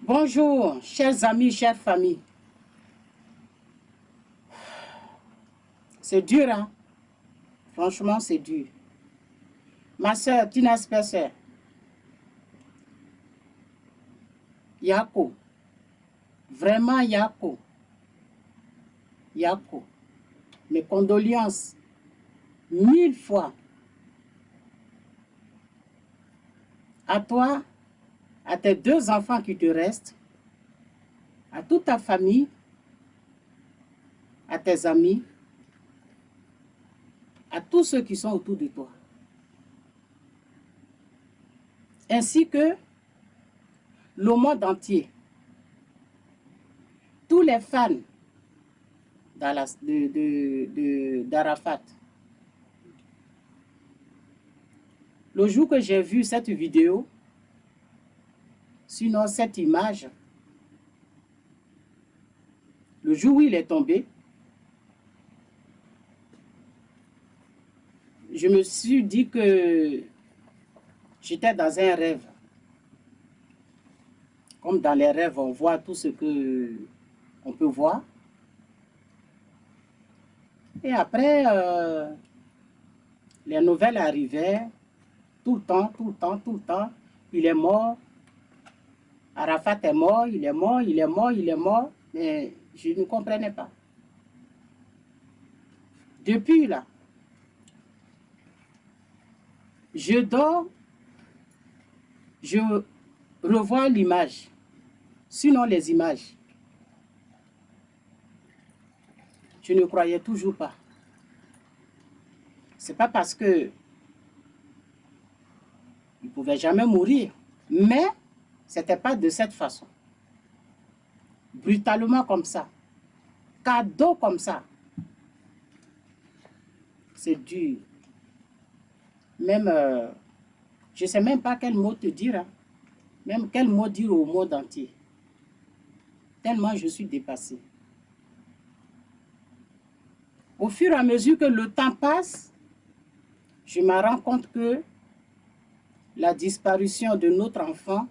Bonjour, chers amis, chères familles. C'est dur, hein? Franchement, c'est dur. Ma soeur, Tina Spencer, Yako, vraiment Yako, Yako, mes condoléances, 1000 fois. À toi, à tes 2 enfants qui te restent, à toute ta famille, à tes amis, à tous ceux qui sont autour de toi. Ainsi que le monde entier. Tous les fans d'Arafat. Le jour que j'ai vu cette vidéo, sinon cette image, le jour où il est tombé, je me suis dit que j'étais dans un rêve. Comme dans les rêves, on voit tout ce que on peut voir. Et après, les nouvelles arrivaient, tout le temps. Il est mort. Arafat est mort, il est mort. Mais je ne comprenais pas. Depuis là, je dors, je revois l'image. Sinon les images, je ne croyais toujours pas. C'est pas parce que il ne pouvait jamais mourir, mais c'était pas de cette façon. Brutalement comme ça. Cadeau comme ça. C'est dur. Même, je ne sais même pas quel mot te dire. Hein. Même quel mot dire au monde entier. Tellement je suis dépassée. Au fur et à mesure que le temps passe, je me rends compte que la disparition de notre enfant,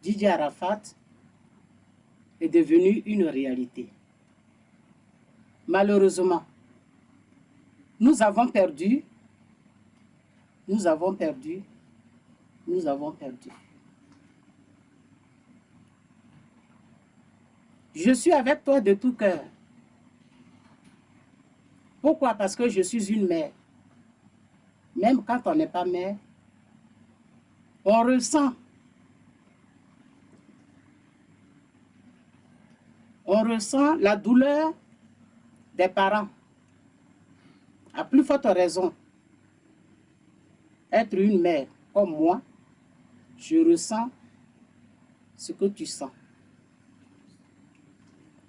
Didier Arafat, est devenue une réalité. Malheureusement, nous avons perdu. Je suis avec toi de tout cœur. Pourquoi? Parce que je suis une mère. Même quand on n'est pas mère, on ressent la douleur des parents. À plus forte raison, être une mère comme moi, je ressens ce que tu sens.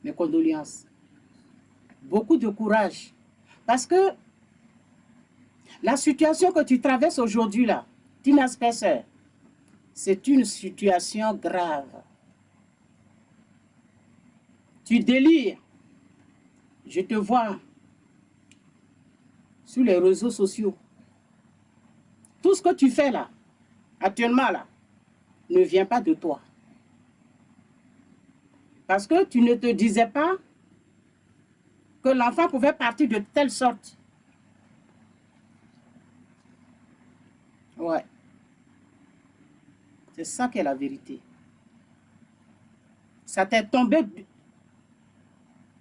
Mes condoléances. Beaucoup de courage. Parce que la situation que tu traverses aujourd'hui là, Tina Spencer, c'est une situation grave. Tu délires. Je te vois sur les réseaux sociaux. Tout ce que tu fais là, actuellement là, ne vient pas de toi. Parce que tu ne te disais pas que l'enfant pouvait partir de telle sorte. Ouais. C'est ça qui est la vérité. Ça t'est tombé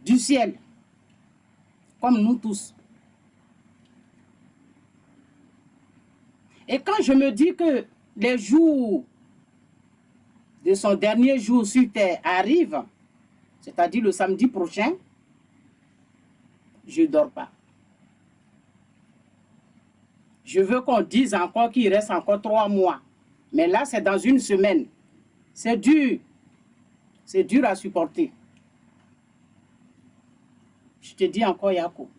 du ciel, comme nous tous. Et quand je me dis que les jours de son dernier jour sur terre arrivent, c'est-à-dire le samedi prochain, je ne dors pas. Je veux qu'on dise encore qu'il reste encore 3 mois. Mais là, c'est dans une semaine. C'est dur. C'est dur à supporter. Je te dis encore, Yako.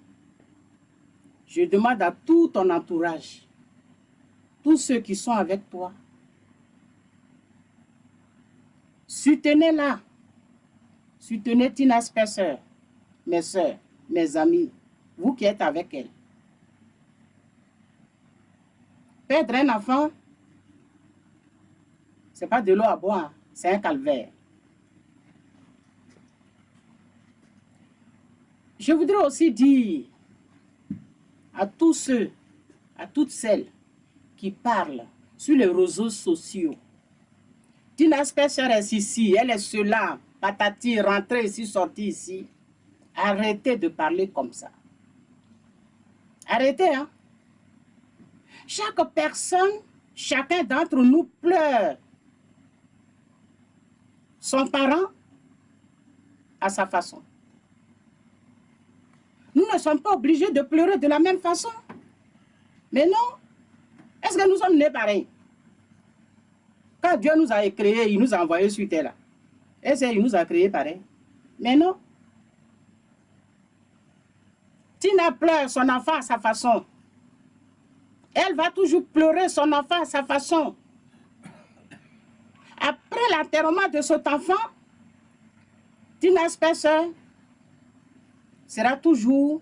Je demande à tout ton entourage, tous ceux qui sont avec toi, soutenez-la. Soutenez Tina Spencer, mes soeurs, mes amis, vous qui êtes avec elle. Perdre un enfant, ce n'est pas de l'eau à boire. C'est un calvaire. Je voudrais aussi dire à tous ceux, à toutes celles qui parlent sur les réseaux sociaux. Tina Spencer est ici, elle est cela, patati, rentrée ici, sortie ici. Arrêtez de parler comme ça. Arrêtez, hein. Chaque personne, chacun d'entre nous pleure son parent à sa façon. Nous ne sommes pas obligés de pleurer de la même façon. Mais non. Est-ce que nous sommes nés pareils? Quand Dieu nous a créés, il nous a envoyés sur terre. Est-ce qu'il nous a créés pareil? Mais non. Tina pleure son enfant à sa façon. Elle va toujours pleurer son enfant à sa façon. Après l'enterrement de cet enfant, Tina Spencer sera toujours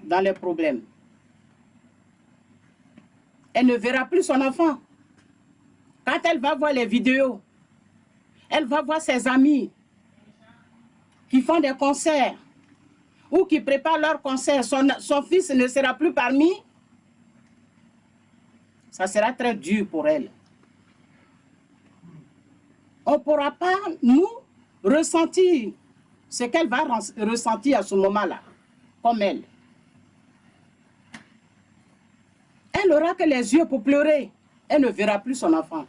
dans les problèmes. Elle ne verra plus son enfant. Quand elle va voir les vidéos, elle va voir ses amis qui font des concerts ou qui préparent leurs concerts. Son fils ne sera plus parmi. Ça sera très dur pour elle. On ne pourra pas, nous, ressentir ce qu'elle va ressentir à ce moment-là, comme elle. Elle n'aura que les yeux pour pleurer. Elle ne verra plus son enfant.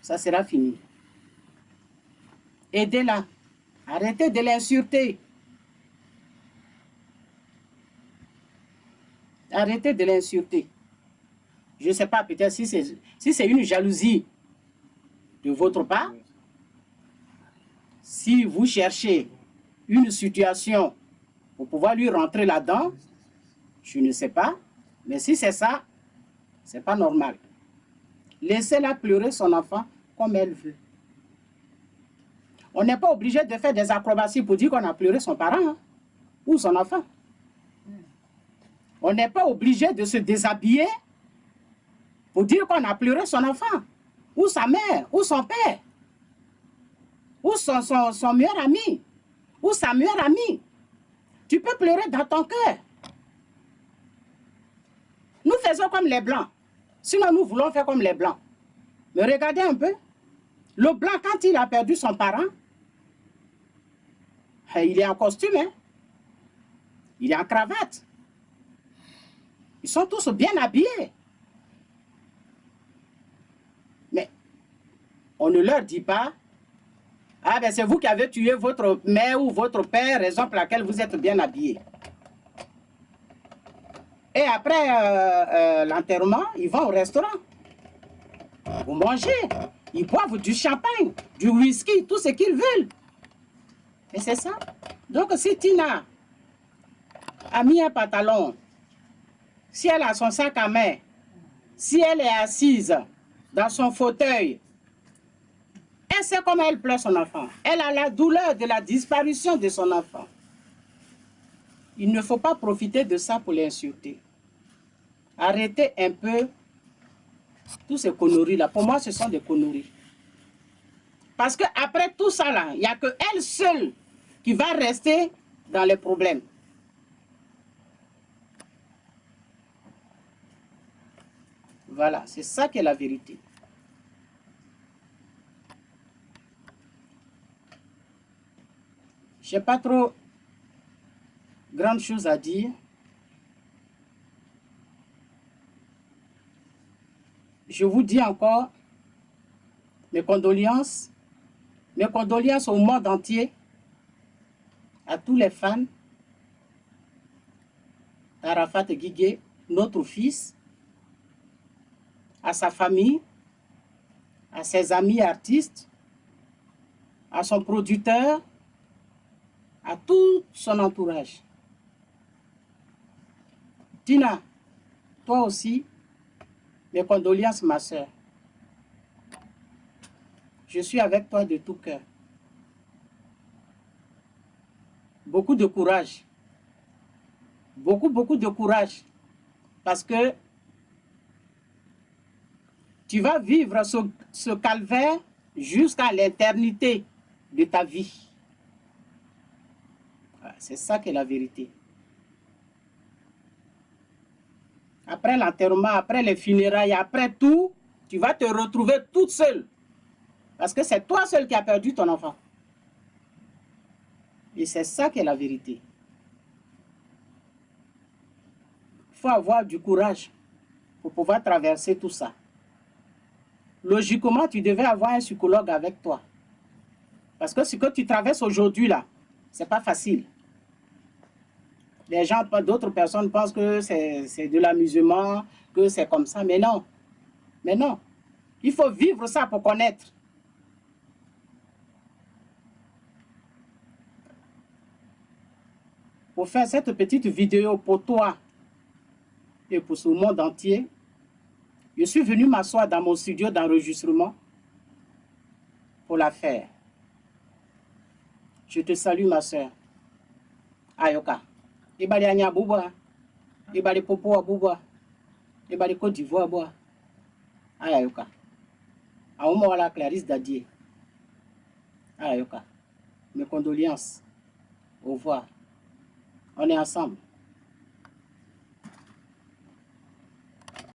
Ça sera fini. Aidez-la. Arrêtez de l'insulter. Arrêtez de l'insulter. Je ne sais pas, peut-être si c'est une jalousie de votre part. Si vous cherchez une situation pour pouvoir lui rentrer là-dedans, je ne sais pas. Mais si c'est ça, c'est pas normal. Laissez-la pleurer son enfant comme elle veut. On n'est pas obligé de faire des acrobaties pour dire qu'on a pleuré son parent, hein, ou son enfant. On n'est pas obligé de se déshabiller pour dire qu'on a pleuré son enfant, ou sa mère, ou son père, ou son meilleur ami, ou sa meilleure amie. Tu peux pleurer dans ton cœur. Nous faisons comme les Blancs. Sinon, nous voulons faire comme les Blancs. Mais regardez un peu. Le Blanc, quand il a perdu son parent, il est en costume, hein? Il est en cravate. Ils sont tous bien habillés. Mais on ne leur dit pas, ah ben c'est vous qui avez tué votre mère ou votre père, raison pour laquelle vous êtes bien habillés. Et après l'enterrement, ils vont au restaurant. Vous mangez. Ils boivent du champagne, du whisky, tout ce qu'ils veulent. Et c'est ça. Donc si Tina a mis un pantalon, si elle a son sac à main, si elle est assise dans son fauteuil, elle sait comment elle pleure son enfant. Elle a la douleur de la disparition de son enfant. Il ne faut pas profiter de ça pour l'insulter. Arrêtez un peu tous ces conneries-là. Pour moi, ce sont des conneries. Parce qu'après tout ça, là, il n'y a qu'elle seule qui va rester dans les problèmes. Voilà, c'est ça qui est la vérité. Je n'ai pas trop grande chose à dire. Je vous dis encore mes condoléances au monde entier, à tous les fans d'Arafat Guigué, notre fils, à sa famille, à ses amis artistes, à son producteur, à tout son entourage. Tina, toi aussi, mes condoléances, ma soeur. Je suis avec toi de tout cœur. Beaucoup de courage. Beaucoup de courage. Parce que Tu vas vivre ce calvaire jusqu'à l'éternité de ta vie. C'est ça qui est la vérité. Après l'enterrement, après les funérailles, après tout, tu vas te retrouver toute seule. Parce que c'est toi seul qui as perdu ton enfant. Et c'est ça qui est la vérité. Il faut avoir du courage pour pouvoir traverser tout ça. Logiquement, tu devais avoir un psychologue avec toi. Parce que ce que tu traverses aujourd'hui là, c'est pas facile. Les gens, d'autres personnes pensent que c'est de l'amusement, que c'est comme ça, mais non. Mais non. Il faut vivre ça pour connaître. Pour faire cette petite vidéo pour toi et pour ce monde entier, je suis venu m'asseoir dans mon studio d'enregistrement pour la faire. Je te salue, ma soeur. Ayoka. Ibali Anya Bouba. Ibali Popo Bouba. Ibali Côte d'Ivoire Bois. Ayoka. Aoumoala Clarisse Dadier. Ayoka. Mes condoléances. Au revoir. On est ensemble.